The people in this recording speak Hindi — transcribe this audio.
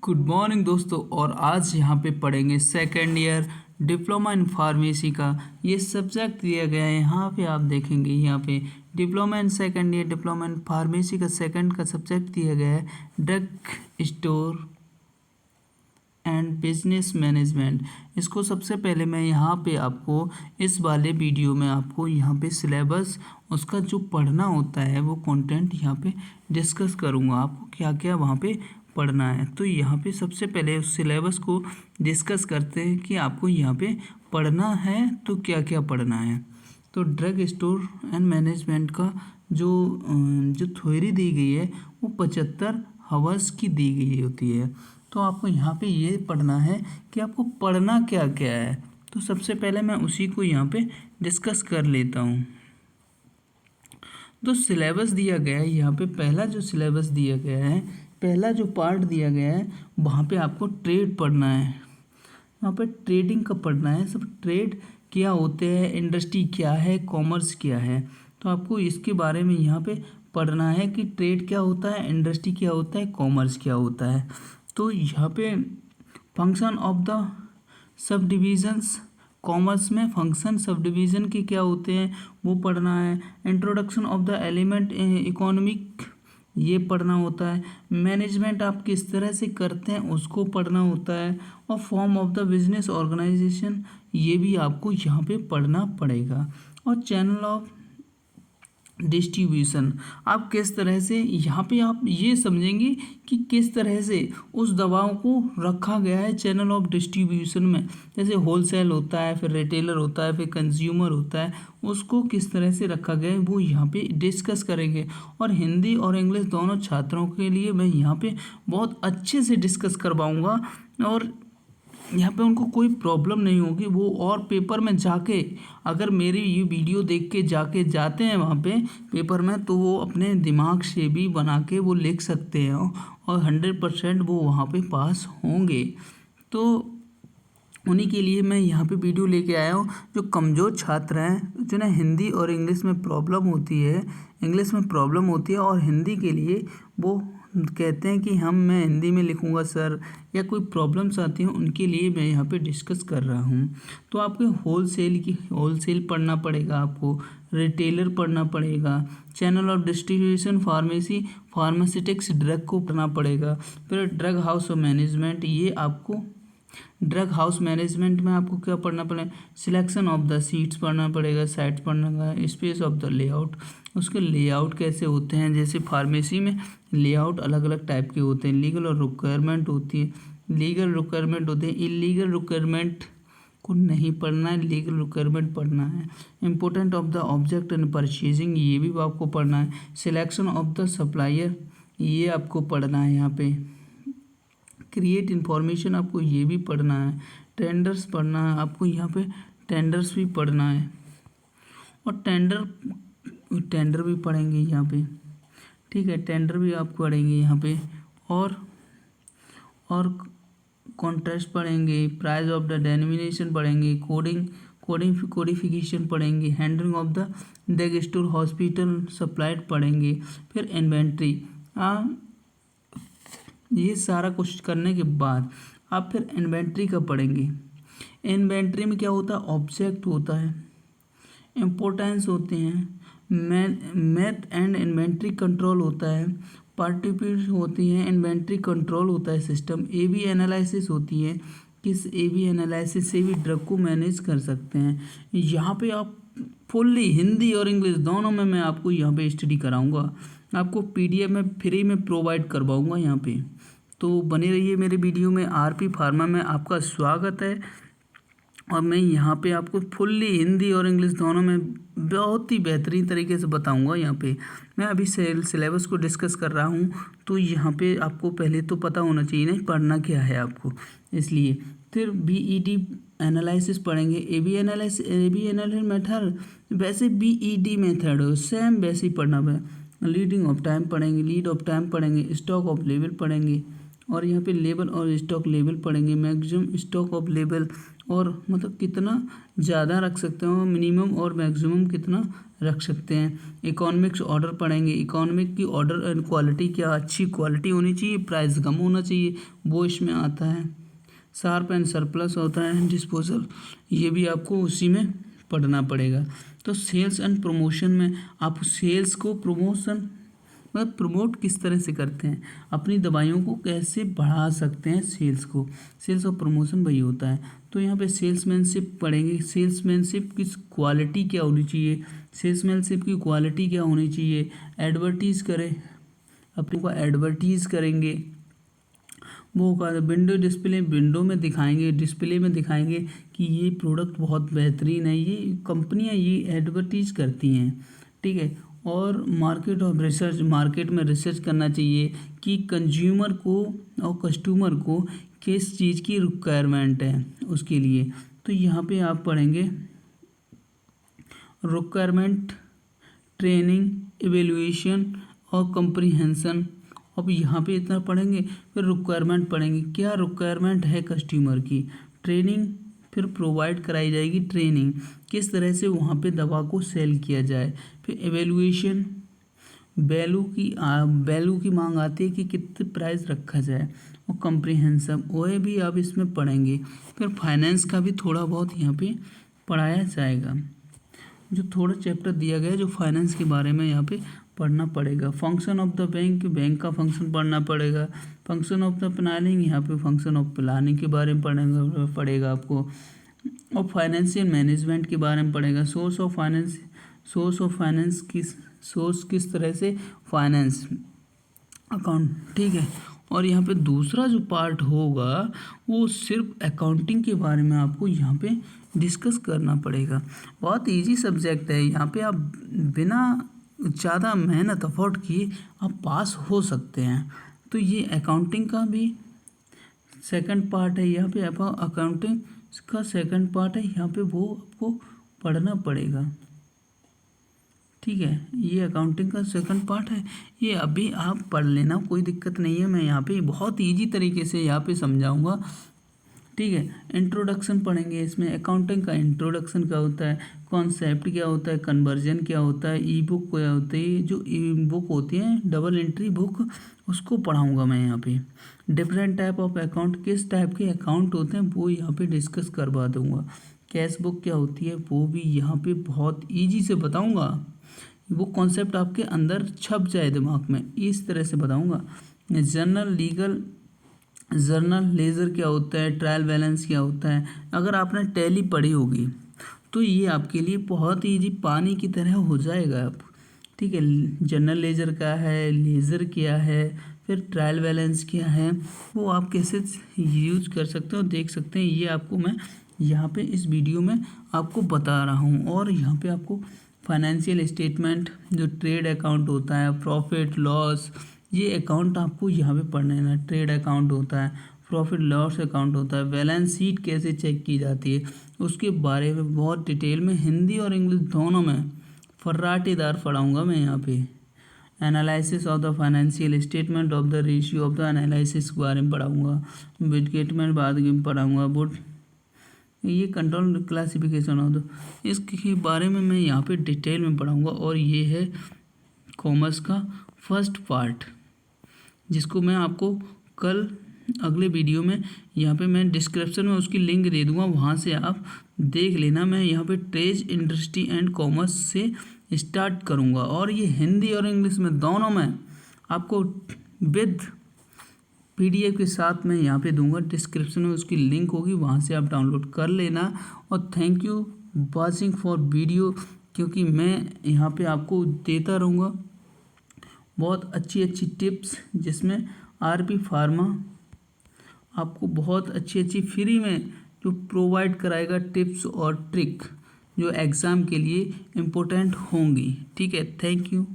गुड मॉर्निंग दोस्तों। और आज यहाँ पे पढ़ेंगे second year diploma in pharmacy का ये सब्जेक्ट दिया गया है। यहाँ पे आप देखेंगे यहाँ पे diploma in second year diploma in pharmacy का सेकंड का सब्जेक्ट दिया गया है drug store and business management. इसको सबसे पहले मैं यहाँ पे आपको इस वाले वीडियो में आपको यहाँ पे सिलेबस उसका जो पढ़ना होता है वो कंटेंट यहाँ पे डिस्कस करूँगा, आपको क्या क्या वहाँ पे पढ़ना है। तो यहाँ पे सबसे पहले उस सिलेबस को डिस्कस करते हैं कि आपको यहाँ पे पढ़ना है तो क्या क्या पढ़ना है। तो ड्रग स्टोर एंड मैनेजमेंट का जो थ्योरी दी गई है वो 75 आवर्स की दी गई होती है। तो आपको यहाँ पे ये पढ़ना है कि आपको पढ़ना क्या क्या है। तो सबसे पहले मैं उसी को यहाँ पे डिस्कस कर लेता हूँ। तो सिलेबस दिया गया है यहाँ पे, पहला जो सिलेबस दिया गया है, पहला जो पार्ट दिया गया है वहाँ पे आपको ट्रेड पढ़ना है। यहाँ पे ट्रेडिंग का पढ़ना है, सब ट्रेड क्या होते हैं, इंडस्ट्री क्या है, कॉमर्स क्या है। तो आपको इसके बारे में यहाँ पे पढ़ना है कि ट्रेड क्या होता है, इंडस्ट्री क्या होता है, कॉमर्स क्या होता है। तो यहाँ पे function of the sub divisions, commerce में फंक्शन सब डिवीज़न के क्या होते हैं वो पढ़ना है। Introduction of the element economic ये पढ़ना होता है। मैनेजमेंट आप किस तरह से करते हैं उसको पढ़ना होता है। और form of the business organisation ये भी आपको यहाँ पे पढ़ना पड़ेगा। और चैनल ऑफ डिस्ट्रीब्यूशन आप किस तरह से यहाँ पे आप ये समझेंगे कि किस तरह से उस दवाओं को रखा गया है चैनल ऑफ डिस्ट्रीब्यूशन में। जैसे होलसेल होता है, फिर रिटेलर होता है, फिर कंज्यूमर होता है, उसको किस तरह से रखा गया है वो यहाँ पे डिस्कस करेंगे। और हिंदी और इंग्लिश दोनों छात्रों के लिए मैं यहाँ पे बहुत अच्छे से डिस्कस करवाऊँगा और यहाँ पे उनको कोई प्रॉब्लम नहीं होगी। वो और पेपर में जाके अगर मेरी ये वीडियो देख के जाते हैं वहाँ पे पेपर में, तो वो अपने दिमाग से भी बना के वो लिख सकते हैं और 100% वो वहाँ पे पास होंगे। तो उन्हीं के लिए मैं यहाँ पे वीडियो लेके आया हूँ। जो कमज़ोर छात्र हैं, जो ना हिंदी और इंग्लिश में प्रॉब्लम होती है और हिंदी के लिए वो कहते हैं कि मैं हिंदी में लिखूँगा सर, या कोई प्रॉब्लम्स आती हैं, उनके लिए मैं यहाँ पे डिस्कस कर रहा हूँ। तो आपको होलसेल पढ़ना पड़ेगा, आपको रिटेलर पढ़ना पड़ेगा, channel of distribution pharmaceutics drug को पढ़ना पड़ेगा। फिर ड्रग हाउस मैनेजमेंट, ये आपको ड्रग हाउस मैनेजमेंट में आपको क्या पढ़ना पड़ेगा, सिलेक्शन ऑफ द सीट्स पढ़ना पड़ेगा, साइट्स पढ़ना पड़ेगा, स्पेस ऑफ द लेआउट, उसके लेआउट कैसे होते हैं। जैसे फार्मेसी में लेआउट अलग अलग टाइप के होते हैं, लीगल और रिक्वायरमेंट होती है, इलीगल रिक्वायरमेंट को नहीं पढ़ना है, लीगल रिक्वायरमेंट पढ़ना है। Important of the object and purchasing ये भी आपको पढ़ना है। सिलेक्शन ऑफ द सप्लायर ये आपको पढ़ना है। यहाँ पे क्रिएट इन्फॉर्मेशन आपको ये भी पढ़ना है। टेंडर्स पढ़ना है आपको, यहाँ पे टेंडर्स भी पढ़ना है और टेंडर भी पढ़ेंगे यहाँ पे, ठीक है, टेंडर भी आप पढ़ेंगे यहाँ पे। और कॉन्ट्रैक्ट पढ़ेंगे, प्राइस ऑफ द डेनोमिनेशन पढ़ेंगे, कोडिफिकेशन पढ़ेंगे, handling of the drug store hospital supplied पढ़ेंगे। फिर इन्वेंट्री, ये सारा कुछ करने के बाद आप फिर इन्वेंट्री का पढ़ेंगे। इन्वेंट्री में क्या होता है, ऑब्जेक्ट होता है, इम्पोर्टेंस होते हैं, मैथ एंड इन्वेंट्री कंट्रोल होता है, पार्टिसिपेट होती हैं, इन्वेंट्री कंट्रोल होता है सिस्टम, एबी एनालिसिस होती है, किस एबी एनालिसिस से भी ड्रग को मैनेज कर सकते हैं। यहाँ पे आप फुल्ली हिंदी और इंग्लिश दोनों में मैं आपको यहाँ पे स्टडी कराऊंगा, आपको PDF में फ्री में प्रोवाइड करवाऊंगा यहाँ पे। तो बने रहिए मेरे वीडियो में। RP फार्मा में आपका स्वागत है और मैं यहाँ पे आपको फुल्ली हिंदी और इंग्लिश दोनों में बहुत ही बेहतरीन तरीके से बताऊंगा। यहाँ पे मैं अभी सिलेबस को डिस्कस कर रहा हूँ, तो यहाँ पे आपको पहले तो पता होना चाहिए नहीं पढ़ना क्या है आपको, इसलिए। फिर BED एनालिसिस पढ़ेंगे, AB एनालिसिस मेथड, वैसे BED मेथड सेम वैसे ही पढ़ना है। लीड ऑफ टाइम पढ़ेंगे, स्टॉक ऑफ लेवल पढ़ेंगे, और यहाँ पे लेवल और स्टॉक लेवल पढ़ेंगे, मैक्सिमम स्टॉक ऑफ लेवल और मतलब कितना ज़्यादा रख सकते हैं, मिनिमम और मैक्सिमम कितना रख सकते हैं। इकोनॉमिक्स ऑर्डर पढ़ेंगे, इकोनॉमिक की ऑर्डर एंड क्वालिटी, क्या अच्छी क्वालिटी होनी चाहिए, प्राइस कम होना चाहिए, वो इसमें आता है। शार्प एंड सरप्लस होता है, डिस्पोजल, ये भी आपको उसी में पढ़ना पड़ेगा। तो सेल्स एंड प्रमोशन में आप सेल्स को प्रमोशन मतलब प्रमोट किस तरह से करते हैं, अपनी दवाइयों को कैसे बढ़ा सकते हैं, सेल्स को, सेल्स और प्रमोशन वही होता है। तो यहाँ पे सेल्समैनशिप पढ़ेंगे, सेल्समैनशिप की क्वालिटी क्या होनी चाहिए, सेल्समैनशिप की क्वालिटी क्या होनी चाहिए, एडवर्टीज़ करें, अपने को एडवर्टीज़ करेंगे, वो का विंडो डिस्प्ले, विंडो में दिखाएंगे, डिस्प्ले में दिखाएंगे कि ये प्रोडक्ट बहुत बेहतरीन है, ये कंपनियां ये एडवर्टीज़ करती हैं, ठीक है। और मार्केट ऑफ रिसर्च, मार्केट में रिसर्च करना चाहिए कि कंज्यूमर को और कस्टमर को किस चीज़ की रिक्वायरमेंट है उसके लिए। तो यहाँ पे आप पढ़ेंगे रिक्वायरमेंट, ट्रेनिंग, एवेल्यूएशन और कंप्रीहेंशन। अब यहाँ पे इतना पढ़ेंगे, फिर रिक्वायरमेंट पढ़ेंगे, क्या रिक्वायरमेंट है कस्टमर की, ट्रेनिंग फिर प्रोवाइड कराई जाएगी, ट्रेनिंग किस तरह से वहाँ पे दवा को सेल किया जाए, फिर एवेल्यूएशन, वैल्यू की मांग आती है कि कितने प्राइस रखा जाए, और कंप्रीहेंसिव वो भी आप इसमें पढ़ेंगे। फिर फाइनेंस का भी थोड़ा बहुत यहाँ पे पढ़ाया जाएगा, जो थोड़ा चैप्टर दिया गया है जो फाइनेंस के बारे में यहाँ पे पढ़ना पड़ेगा। Function of the bank, bank का फंक्शन पढ़ना पड़ेगा। फंक्शन ऑफ द प्लानिंग, यहाँ पे फंक्शन ऑफ प्लानिंग के बारे में पढ़ेगा आपको। और फाइनेंशियल मैनेजमेंट के बारे में पढ़ेगा। सोर्स ऑफ फाइनेंस, सोर्स किस तरह से फाइनेंस अकाउंट, ठीक है। और यहाँ पे दूसरा जो पार्ट होगा वो सिर्फ अकाउंटिंग के बारे में आपको यहाँ पे डिस्कस करना पड़ेगा। बहुत इजी सब्जेक्ट है, यहाँ पे आप बिना ज़्यादा मेहनत अफोर्ड किए आप पास हो सकते हैं। तो ये अकाउंटिंग का भी सेकंड पार्ट है, यहाँ पे अकाउंटिंग का सेकंड पार्ट है, यहाँ पे वो आपको पढ़ना पड़ेगा, ठीक है। ये अकाउंटिंग का सेकंड पार्ट है, ये अभी आप पढ़ लेना, कोई दिक्कत नहीं है। मैं यहाँ पे बहुत इजी तरीके से यहाँ पे समझाऊंगा, ठीक है। इंट्रोडक्शन पढ़ेंगे, इसमें अकाउंटिंग का इंट्रोडक्शन क्या होता है, कॉन्सेप्ट क्या होता है, कन्वर्जन क्या होता है, ई बुक क्या होती है, जो ई बुक होती है डबल एंट्री बुक, उसको पढ़ाऊँगा मैं यहाँ पे। डिफरेंट टाइप ऑफ अकाउंट, किस टाइप के अकाउंट होते हैं वो यहाँ पे डिस्कस करवा दूँगा। कैश बुक क्या होती है वो भी यहाँ पे बहुत ईजी से बताऊँगा, वो कॉन्सेप्ट आपके अंदर छप जाए दिमाग में, इस तरह से बताऊँगा। जर्नल लीगल, जर्नल लेजर क्या होता है, ट्रायल बैलेंस क्या होता है। अगर आपने टैली पढ़ी होगी तो ये आपके लिए बहुत ईजी पानी की तरह हो जाएगा आप, ठीक है। जर्नल लेजर क्या है, लेज़र क्या है, फिर ट्रायल बैलेंस क्या है, वो आप कैसे यूज कर सकते हो देख सकते हैं। ये आपको मैं यहाँ पे इस वीडियो में आपको बता रहा हूँ। और यहाँ पे आपको फाइनेंशियल स्टेटमेंट, जो ट्रेड अकाउंट होता है, प्रॉफिट लॉस, ये अकाउंट आपको यहाँ पे पढ़ना है ना। ट्रेड अकाउंट होता है, प्रॉफिट लॉस अकाउंट होता है, बैलेंस शीट कैसे चेक की जाती है, उसके बारे में बहुत डिटेल में हिंदी और इंग्लिश दोनों में फर्राटेदार पढ़ाऊँगा मैं यहाँ पे। Analysis of the financial statement of the ratio of the analysis के बारे में पढ़ाऊँगा। स्टेटमेंट बाद में पढ़ाऊँगा। बुट ये कंट्रोल क्लासिफिकेशन ऑफ द, इसके बारे में मैं यहाँ पे डिटेल में पढ़ाऊँगा। और ये है कॉमर्स का फर्स्ट पार्ट, जिसको मैं आपको कल अगले वीडियो में यहाँ पे मैं डिस्क्रिप्शन में उसकी लिंक दे दूँगा, वहाँ से आप देख लेना। मैं यहाँ पे ट्रेड, इंडस्ट्री एंड कॉमर्स से स्टार्ट करूँगा, और ये हिंदी और इंग्लिश में दोनों में आपको विद PDF के साथ मैं यहाँ पे दूंगा। डिस्क्रिप्शन में उसकी लिंक होगी, वहाँ से आप डाउनलोड कर लेना। और thank you watching for video, क्योंकि मैं यहाँ पे आपको देता रहूँगा बहुत अच्छी अच्छी टिप्स, जिसमें RP फार्मा आपको बहुत अच्छी फ्री में जो प्रोवाइड कराएगा टिप्स और ट्रिक, जो एग्ज़ाम के लिए इम्पोर्टेंट होंगी, ठीक है। Thank you.